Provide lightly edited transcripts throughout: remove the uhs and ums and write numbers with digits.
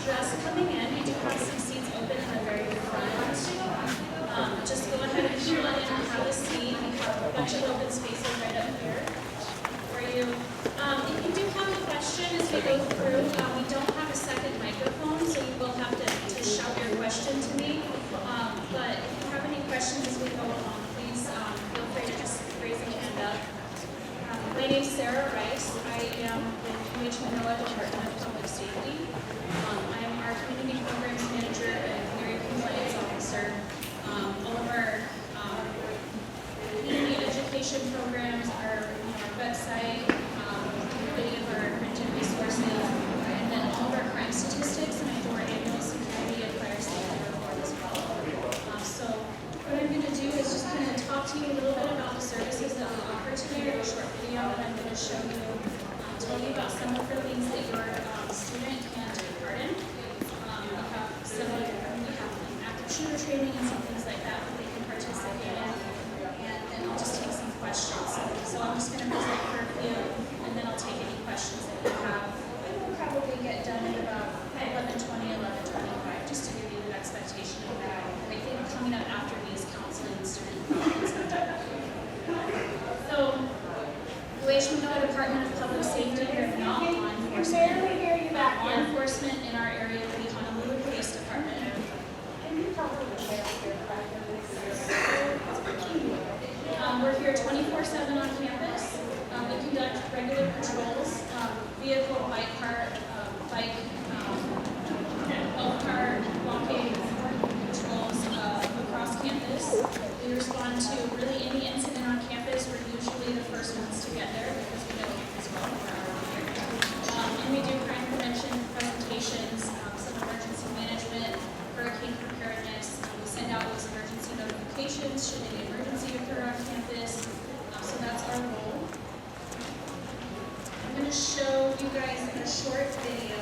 Just coming in, we do have some seats open in the very front. Just go ahead and come on in and have a seat. We have a bunch of open spaces right up here for you. If you do have a question as we go through, we don't have a second microphone, so you will have to shout your question to me. But if you have any questions as we go along, please feel free to just raise your hand up. My name is Sarah Rice. I am with UH Department of Public Safety. I am our Community Programs Manager and Area Compliance Officer. All of our community education programs are on our website, many of our printed resources, and then all of our crime statistics, and I do our annual security and fire safety report as well. So what I'm going to do is just kind of talk to you a little bit about the services that we offer today, or a short video that I'm going to show you, tell you about some of the things that your student can take part in. We have active shooter training and some things like that they can participate in, and then I'll just take some questions. So I'm just going to present for a few, and then I'll take any questions that you have. We'll probably get done at about 11:20, 11:25, just to give you an expectation of that. I think coming up after these counseling student meetings are done. So, UH Department of Public Safety, we're not law enforcement. Law enforcement in our area would be Honolulu Police Department. We're here 24/7 on campus. We conduct regular patrols, vehicle, bike car, health car, walking patrols across campus. We respond to really any incident on campus. We're usually the first ones to get there because we know campus well. And we do crime prevention presentations, some emergency management, hurricane preparedness. We send out those emergency notifications should any emergency occur on campus. So that's our role. I'm going to show you guys a short video.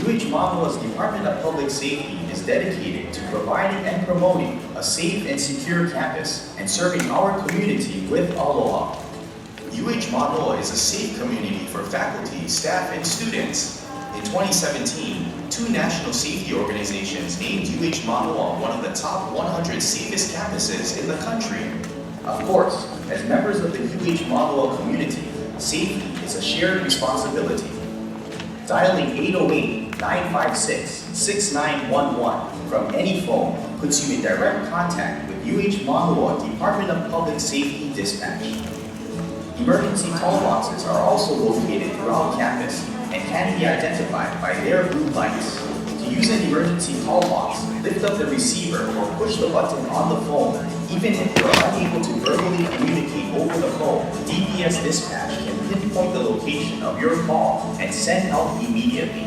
UH Department of Public Safety is dedicated to providing and promoting a safe and secure campus and serving our community with aloha. UH Manoa is a safe community for faculty, staff, and students. In 2017, 2 national safety organizations named UH Manoa one of the top 100 safest campuses in the country. Of course, as members of the UH Manoa community, safety is a shared responsibility. Dialing 808-956-6911 from any phone puts you in direct contact with UH Manoa Department of Public Safety Dispatch. Emergency call boxes are also located throughout campus and can be identified by their blue lights. To use an emergency call box, lift up the receiver or push the button on the phone. Even if you are unable to verbally communicate over the phone, DPS Dispatch can pinpoint the location of your call and send help immediately.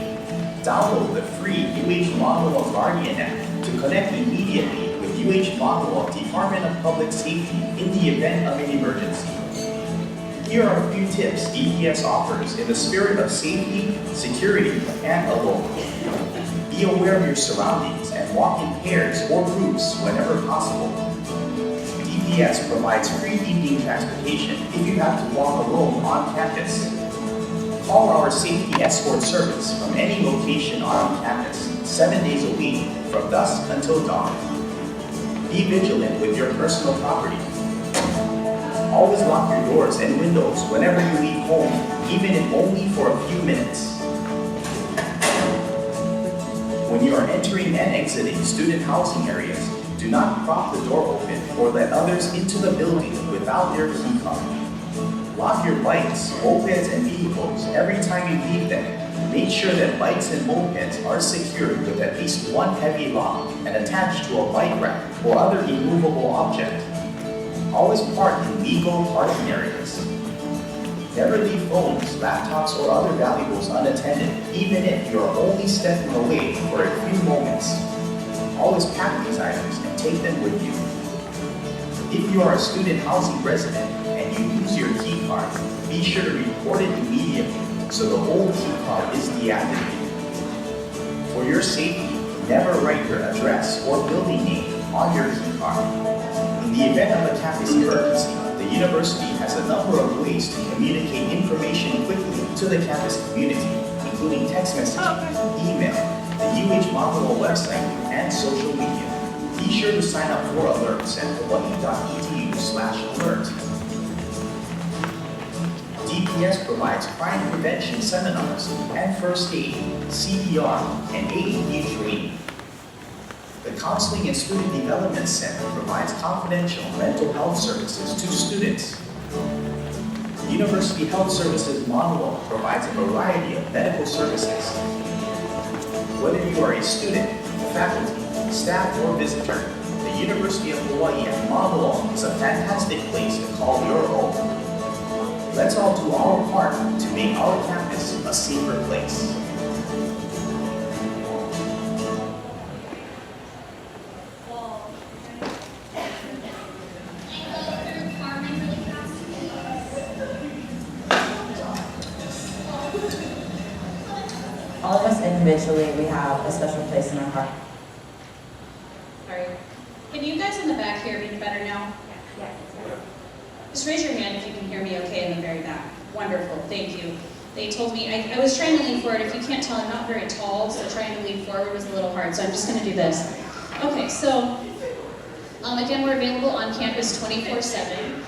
Download the free UH Manoa Guardian app to connect immediately with UH Manoa Department of Public Safety in the event of an emergency. Here are a few tips DPS offers in the spirit of safety, security, and aloha. Be aware of your surroundings and walk in pairs or groups whenever possible. DPS provides free evening transportation if you have to walk alone on campus. Call our safety escort service from any location on campus 7 days a week from dusk until dawn. Be vigilant with your personal property. Always lock your doors and windows whenever you leave home, even if only for a few minutes. When you are entering and exiting student housing areas, do not prop the door open or let others into the building without their key card. Lock your bikes, mopeds, and vehicles every time you leave them. Make sure that bikes and mopeds are secured with at least one heavy lock and attached to a bike rack or other immovable object. Always park in legal parking areas. Never leave phones, laptops, or other valuables unattended, even if you are only stepping away for a few moments. Always pack these items and take them with you. If you are a student housing resident and you lose your key card, be sure to report it immediately so the old key card is deactivated. For your safety, never write your address or building name on your key card. In the event of a campus emergency, the university has a number of ways to communicate information quickly to the campus community, including text messaging, email, the UH Monroe website, and social media. Be sure to sign up for alerts at hawaii.edu/alert. DPS provides crime prevention seminars and first aid, CPR, and AED training. The Counseling and Student Development Center provides confidential mental health services to students. University Health Services Monroe provides a variety of medical services. Whether you are a student, faculty, staff, or visitor, the University of Hawaii at Monroe is a fantastic place to call your own. Let's all do our part to make our campus a safer place. All of us individually, we have a special place in our heart. Sorry. Can you guys in the back hear me better now? Yes. Just raise your hand if you can hear me okay in the very back. Wonderful, thank you. They told me, I was trying to lean forward. If you can't tell, I'm not very tall, so trying to lean forward was a little hard, so I'm just going to do this. Okay, so again, we're available on campus 24/7.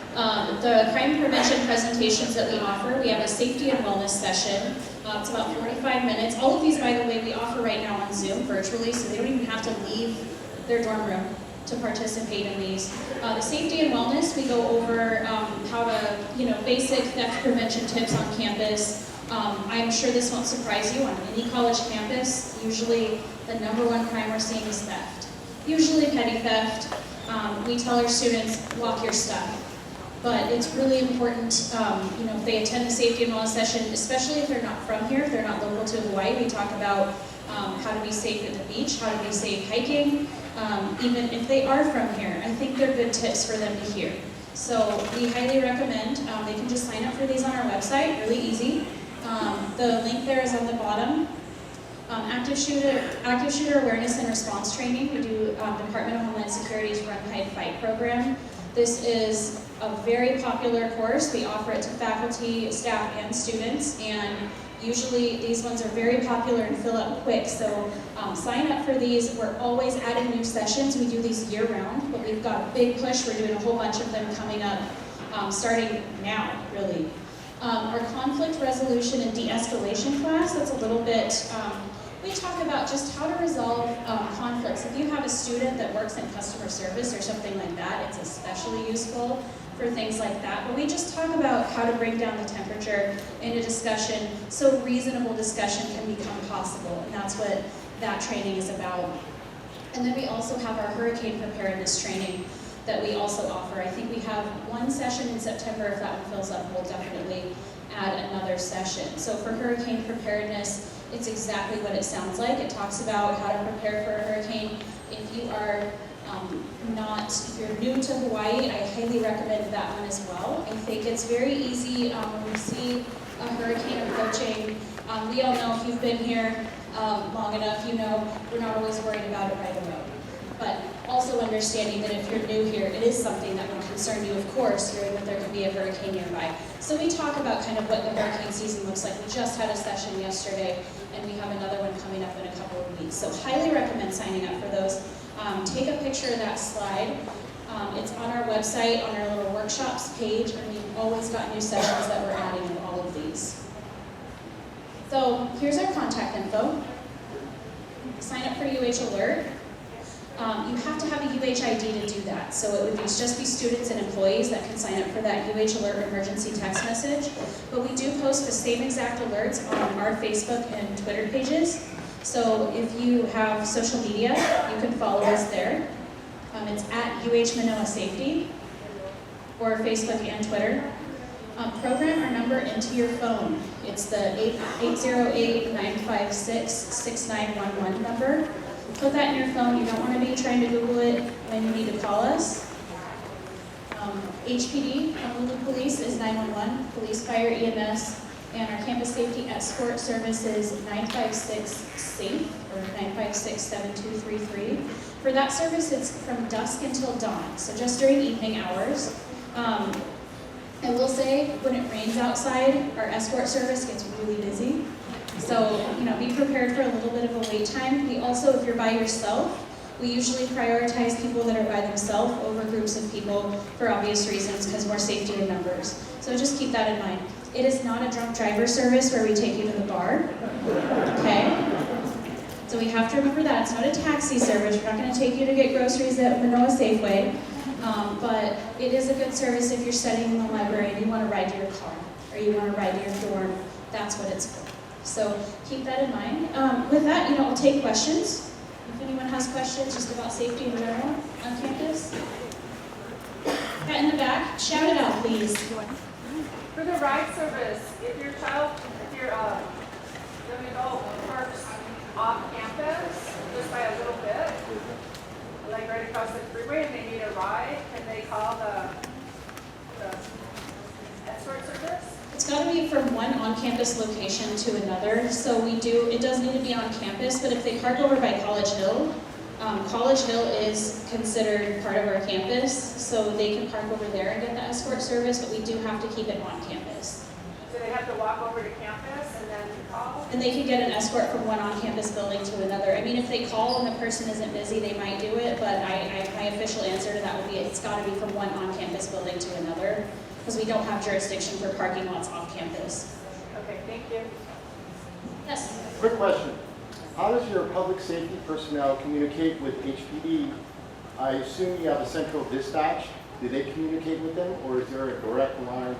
The crime prevention presentations that we offer, we have a safety and wellness session. It's about 45 minutes. All of these, by the way, we offer right now on Zoom virtually, so they don't even have to leave their dorm room to participate in these. The safety and wellness, we go over how to, basic theft prevention tips on campus. I'm sure this won't surprise you. On any college campus, usually the #1 crime we're seeing is theft. Usually petty theft. We tell our students, lock your stuff. But it's really important, if they attend the safety and wellness session, especially if they're not from here, if they're not local to Hawaii, we talk about how to be safe at the beach, how to be safe hiking. Even if they are from here, I think they're good tips for them to hear. So we highly recommend, they can just sign up for these on our website, really easy. The link there is on the bottom. Active shooter awareness and response training. We do Department of Homeland Security's Run, Hide, Fight program. This is a very popular course. We offer it to faculty, staff, and students, and usually these ones are very popular and fill up quick, so sign up for these. We're always adding new sessions. We do these year-round, but we've got a big push. We're doing a whole bunch of them coming up, starting now, really. Our conflict resolution and de-escalation class, that's a little bit, we talk about just how to resolve conflicts. If you have a student that works in customer service or something like that, it's especially useful for things like that. But we just talk about how to bring down the temperature in a discussion so reasonable discussion can become possible. And that's what that training is about. And then we also have our hurricane preparedness training that we also offer. I think we have one session in September. If that one fills up, we'll definitely add another session. So for hurricane preparedness, it's exactly what it sounds like. It talks about how to prepare for a hurricane. If you are if you're new to Hawaii, I highly recommend that one as well. I think it's very easy when we see a hurricane approaching. We all know if you've been here long enough, you know we're not always worried about it right away. But also understanding that if you're new here, it is something that will concern you, of course, hearing that there could be a hurricane nearby. So we talk about kind of what the hurricane season looks like. We just had a session yesterday, and we have another one coming up in a couple of weeks. So highly recommend signing up for those. Take a picture of that slide. It's on our website, on our little workshops page, and we've always got new sessions that we're adding in all of these. So here's our contact info. Sign up for UH Alert. You have to have a UH ID to do that. So it would just be students and employees that can sign up for that UH Alert emergency text message. But we do post the same exact alerts on our Facebook and Twitter pages. So if you have social media, you can follow us there. It's at UH Manoa Safety, or Facebook and Twitter. Program our number into your phone. It's the 808-956-6911 number. Put that in your phone. You don't want to be trying to Google it when you need to call us. HPD, Honolulu Police, is 911. Police, Fire, EMS, And our campus safety escort service is 956-SAFE, or 956-7233. For that service, it's from dusk until dawn, so just during evening hours. I will say, when it rains outside, our escort service gets really busy. So, be prepared for a little bit of a wait time. We also, if you're by yourself, we usually prioritize people that are by themselves over groups of people for obvious reasons, because more safety in numbers. So just keep that in mind. It is not a drunk driver service where we take you to the bar, okay? So we have to remember that. It's not a taxi service. We're not going to take you to get groceries at Manoa Safeway. But it is a good service if you're studying in the library and you want to ride to your car, or you want to ride to your dorm. That's what it's for. So keep that in mind. With that, I'll take questions. If anyone has questions just about safety in general on campus. Pat in the back, shout it out, please. For the ride service, if your young adult parks off campus just by a little bit, like right across the freeway, and they need a ride, can they call the escort service? It's got to be from one on-campus location to another. So it does need to be on campus, but if they park over by College Hill is considered part of our campus, so they can park over there and get the escort service, but we do have to keep it on campus. So they have to walk over to campus and then call? And they can get an escort from one on-campus building to another. I mean, if they call and the person isn't busy, they might do it, but my official answer to that would be it's got to be from one on-campus building to another, because we don't have jurisdiction for parking lots off campus. Okay, thank you. Yes? Quick question. How does your public safety personnel communicate with HPD? I assume you have a central dispatch. Do they communicate with them, or is there a direct line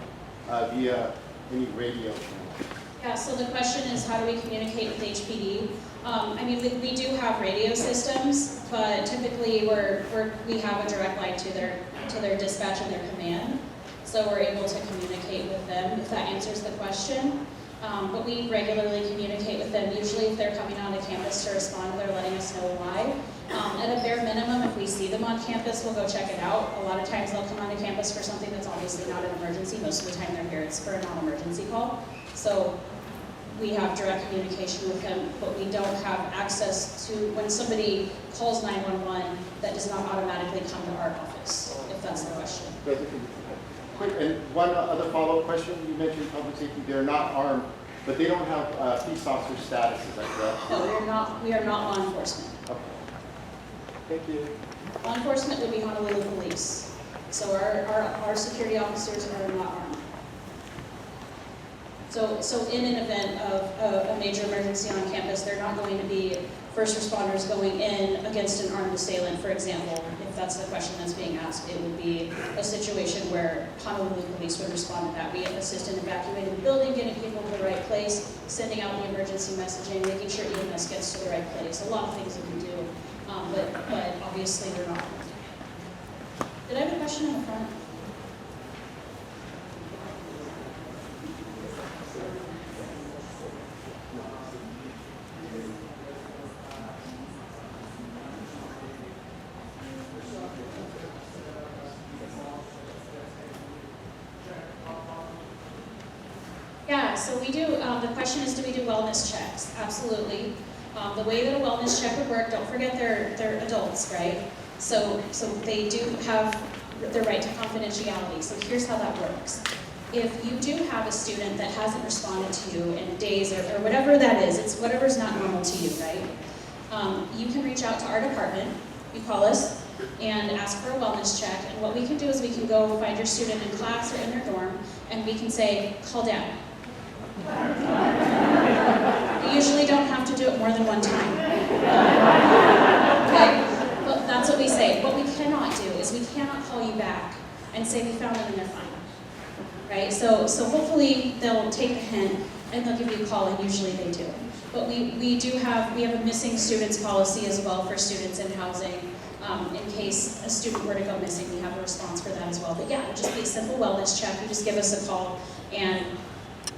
via any radio channel? Yeah, so the question is, how do we communicate with HPD? I mean, we do have radio systems, but typically we have a direct line to their dispatch and their command. So we're able to communicate with them, if that answers the question. But we regularly communicate with them. Usually if they're coming onto campus to respond, they're letting us know why. At a bare minimum, if we see them on campus, we'll go check it out. A lot of times they'll come onto campus for something that's obviously not an emergency. Most of the time they're here, it's for a non-emergency call. So we have direct communication with them, but we don't have access to, when somebody calls 911, that does not automatically come to our office, if that's the question. Quick, and one other follow-up question. You mentioned public safety. They're not armed, but they don't have peace officer status. Is that correct? No, we are not law enforcement. Okay. Thank you. Law enforcement would be Honolulu Police. So our security officers are not armed. So in an event of a major emergency on campus, they're not going to be first responders going in against an armed assailant, for example. If that's the question that's being asked, it would be a situation where Honolulu Police would respond to that. We assist in evacuating the building, getting people to the right place, sending out the emergency messaging, making sure EMS gets to the right place. A lot of things that we do, but obviously we're not. Did I have a question in the front? Yeah, so we do, the question is, do we do wellness checks? Absolutely. The way that a wellness check would work, don't forget they're adults, right? So they do have the right to confidentiality. So here's how that works. If you do have a student that hasn't responded to you in days or whatever that is, it's whatever's not normal to you, right? You can reach out to our department, you call us, and ask for a wellness check. And what we can do is we can go find your student in class or in their dorm, and we can say, call down. You usually don't have to do it more than one time. Okay? But that's what we say. What we cannot do is we cannot call you back and say we found them and they're fine. Right? So hopefully they'll take the hint and they'll give you a call, and usually they do. But we have a missing students policy as well for students in housing. In case a student were to go missing, we have a response for that as well. But yeah, it'll just be a simple wellness check. You just give us a call, and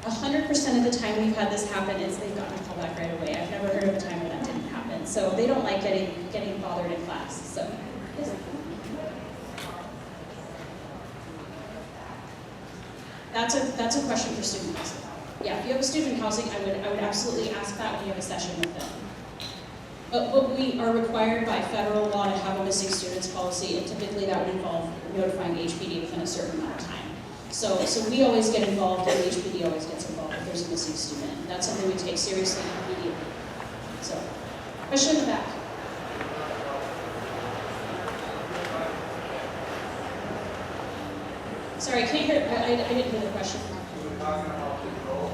100% of the time we've had this happen is they've gotten a call back right away. I've never heard of a time where that didn't happen. So they don't like getting bothered in class. So yes. That's a question for student council. Yeah, if you have a student in housing, I would absolutely ask that when you have a session with them. But we are required by federal law to have a missing students policy, and typically that would involve notifying HPD within a certain amount of time. So we always get involved, and HPD always gets involved if there's a missing student. That's something we take seriously immediately. So, question in the back. Sorry, I can't hear, I didn't hear the question. We were talking about patrol.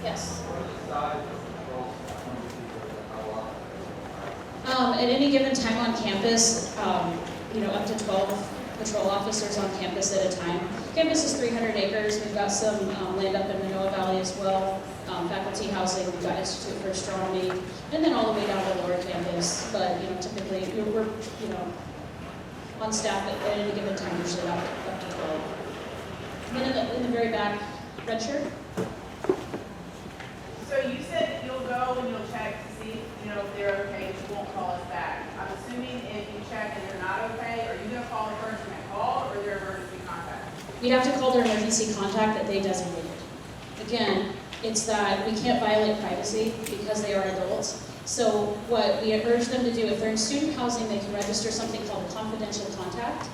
Yes. What is the size of patrol? At any given time on campus, up to 12 patrol officers on campus at a time. Campus is 300 acres. We've got some land up in Manoa Valley as well, faculty housing. We've got Institute for Astronomy, and then all the way down to lower campus. But typically we're on staff at any given time, usually up to 12. And then in the very back, red shirt. So you said that you'll go and you'll check to see, if they're okay, but you won't call us back. I'm assuming if you check and they're not okay, are you gonna call the person that called or their emergency contact? We'd have to call their emergency contact that they designated. Again, it's that we can't violate privacy because they are adults. So what we urge them to do, if they're in student housing, they can register something called a confidential contact.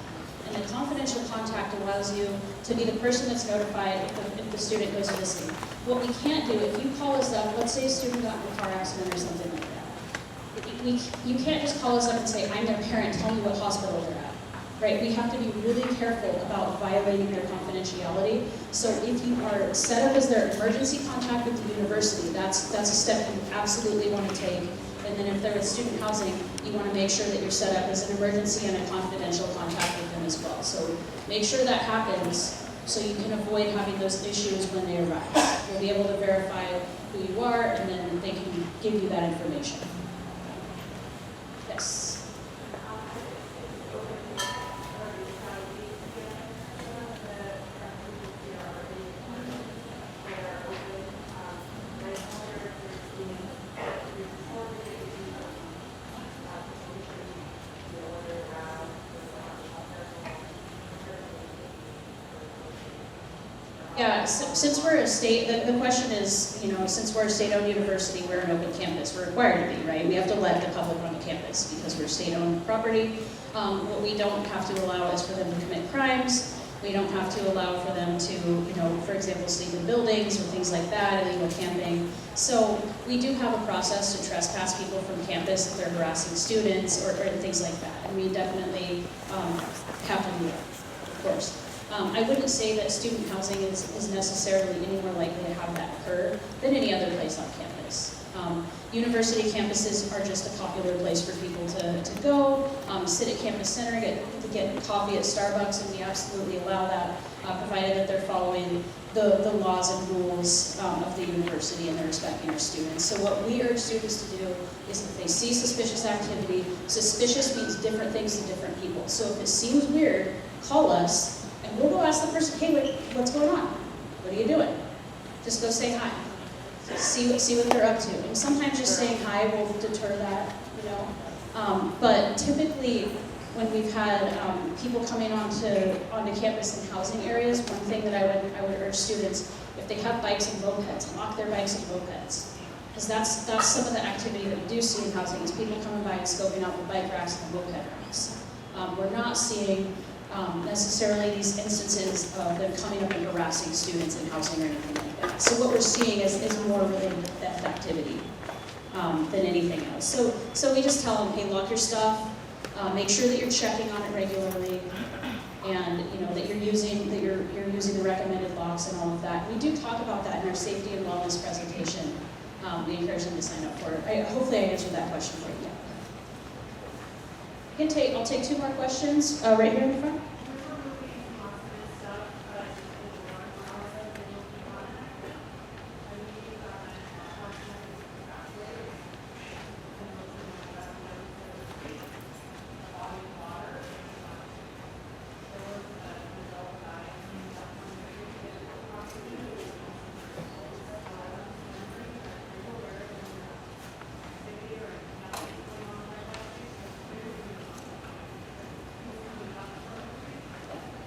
And the confidential contact allows you to be the person that's notified if the student goes missing. What we can't do, if you call us up, let's say a student got in a car accident or something like that. You can't just call us up and say, I'm their parent, tell me what hospital they're at. Right? We have to be really careful about violating their confidentiality. So if you are set up as their emergency contact with the university, that's a step you absolutely want to take. And then if they're in student housing, you want to make sure that you're set up as an emergency and a confidential contact with them as well. So make sure that happens so you can avoid having those issues when they arrive. You'll be able to verify who you are, and then they can give you that information. Yes. Yeah, since we're a state, the question is, since we're a state-owned university, we're an open campus. We're required to be, right? We have to let the public on the campus because we're state-owned property. What we don't have to allow is for them to commit crimes. We don't have to allow for them to, for example, sleep in buildings or things like that, illegal camping. So we do have a process to trespass people from campus if they're harassing students or things like that. And we definitely have to do that, of course. I wouldn't say that student housing is necessarily any more likely to have that occur than any other place on campus. University campuses are just a popular place for people to go, sit at campus center, get coffee at Starbucks, and we absolutely allow that, provided that they're following the laws and rules of the university and they're respecting their students. So what we urge students to do is if they see suspicious activity, suspicious means different things to different people. So if it seems weird, call us. And we'll go ask the person, hey, what's going on? What are you doing? Just go say hi. See what they're up to. And sometimes just saying hi will deter that, But typically, when we've had people coming onto campus in housing areas, one thing that I would urge students, if they have bikes and mopeds, lock their bikes and mopeds. Because that's some of the activity that we do see in housing, is people coming by and scoping out the bike racks and the moped racks. We're not seeing necessarily these instances of them coming up and harassing students in housing or anything like that. So what we're seeing is more related to theft activity than anything else. So we just tell them, hey, lock your stuff, make sure that you're checking on it regularly, and that you're using the recommended locks and all of that. We do talk about that in our safety and wellness presentation. We encourage them to sign up for it. Hopefully I answered that question for you. I'll take two more questions right here in the front.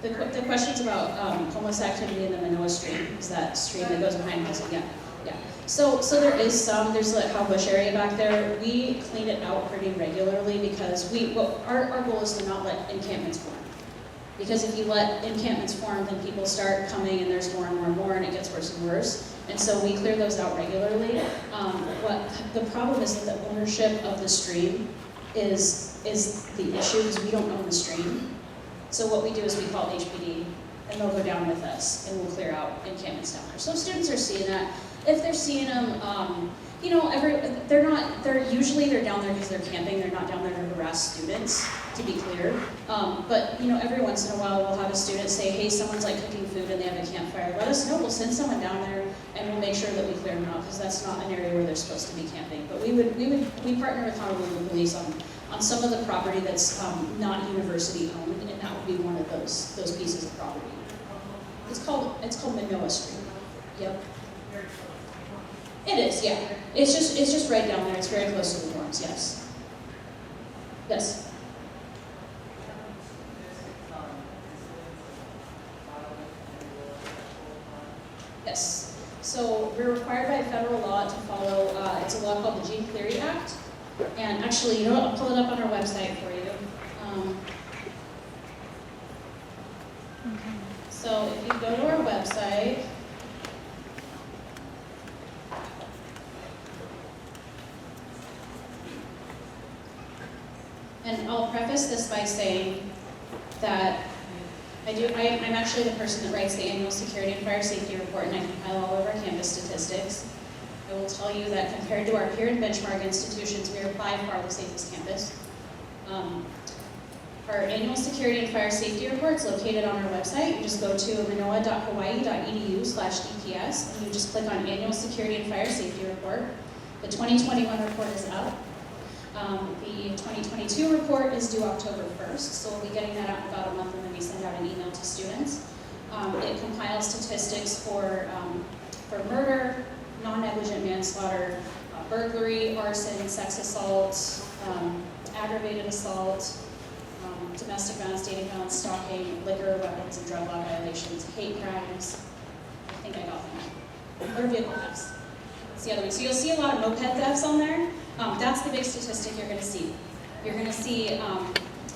The question's about homeless activity in the Manoa Stream, is that stream that goes behind housing, yeah. Yeah, so there is some, there's that How Bush area back there. We clean it out pretty regularly because our goal is to not let encampments form. Because if you let encampments form, then people start coming and there's more and more and more and it gets worse and worse. And so we clear those out regularly. What the problem is that the ownership of the stream is the issue because we don't own the stream. So what we do is we call HPD and they'll go down with us and we'll clear out encampments down there. So students are seeing that. If they're seeing them, you know, they're usually down there because they're camping. They're not down there to harass students, to be clear. But you know, every once in a while we'll have a student say, hey, someone's like cooking food and they have a campfire. Let us know. We'll send someone down there and we'll make sure that we clear them out because that's not an area where they're supposed to be camping. But we partner with Honolulu Police on some of the property that's not university owned, and that would be one of those pieces of property. It's called Manoa Street. Yep. It is, yeah. It's just right down there. It's very close to the dorms. Yes. Yes. Yes. So we're required by federal law to follow. It's a law called the Jean Cleary Act. And actually, you know what? I'll pull it up on our website for you. So if you go to our website, and I'll preface this by saying that I'm actually the person that writes the annual security and fire safety report, and I compile all of our campus statistics. I will tell you that compared to our peer and benchmark institutions, we are by far the safest campus. Our annual security and fire safety report is located on our website. You just go to manoa.hawaii.edu/DPS, and you just click on annual security and fire safety report. The 2021 report is up. The 2022 report is due October 1st, so we'll be getting that out in about a month, and then we send out an email to students. It compiles statistics for murder, non-negligent manslaughter, burglary, arson, sex assault, aggravated assault, domestic violence, dating violence, stalking, liquor, weapons, and drug law violations, hate crimes. I think I got them. Or vehicle thefts. That's the other one. So you'll see a lot of moped thefts on there. That's the big statistic you're going to see. You're going to see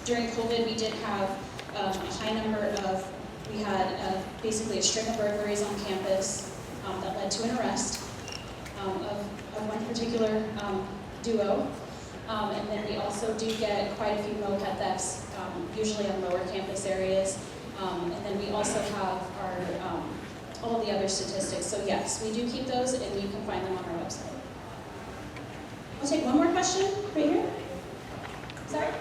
during COVID we did have a high number of, we had basically a string of burglaries on campus that led to an arrest of one particular duo. And then we also do get quite a few moped thefts, usually on lower campus areas. And then we also have our all the other statistics. So yes, we do keep those, and you can find them on our website. I'll take one more question right here. Sorry.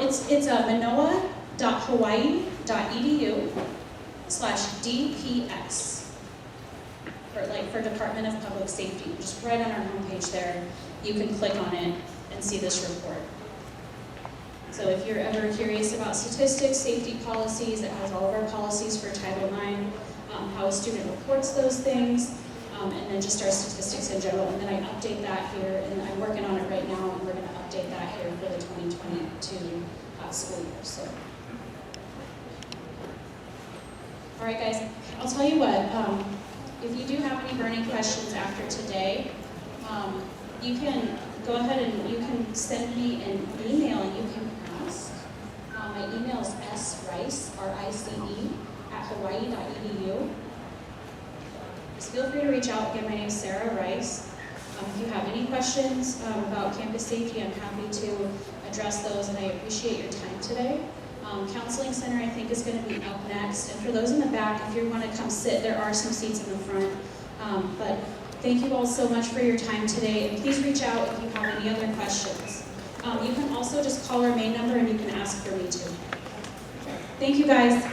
It's manoa.hawaii.edu/DPS for Department of Public Safety. Just right on our homepage there, you can click on it and see this report. So if you're ever curious about statistics, safety policies, it has all of our policies for Title IX, how a student reports those things, and then just our statistics in general. And then I update that here, and I'm working on it right now, and we're going to update that here for the 2022 school year. So, all right, guys, I'll tell you what. If you do have any burning questions after today, you can go ahead and you can send me an email, and you can ask. My email is srice, R-I-C-E, @hawaii.edu. Just feel free to reach out. Again, my name is Sarah Rice. If you have any questions about campus safety, I'm happy to address those, and I appreciate your time today. Counseling Center, I think, is going to be up next. And for those in the back, if you want to come sit, there are some seats in the front. But thank you all so much for your time today, and please reach out if you have any other questions. You can also just call our main number, and you can ask for me too. Thank you, guys.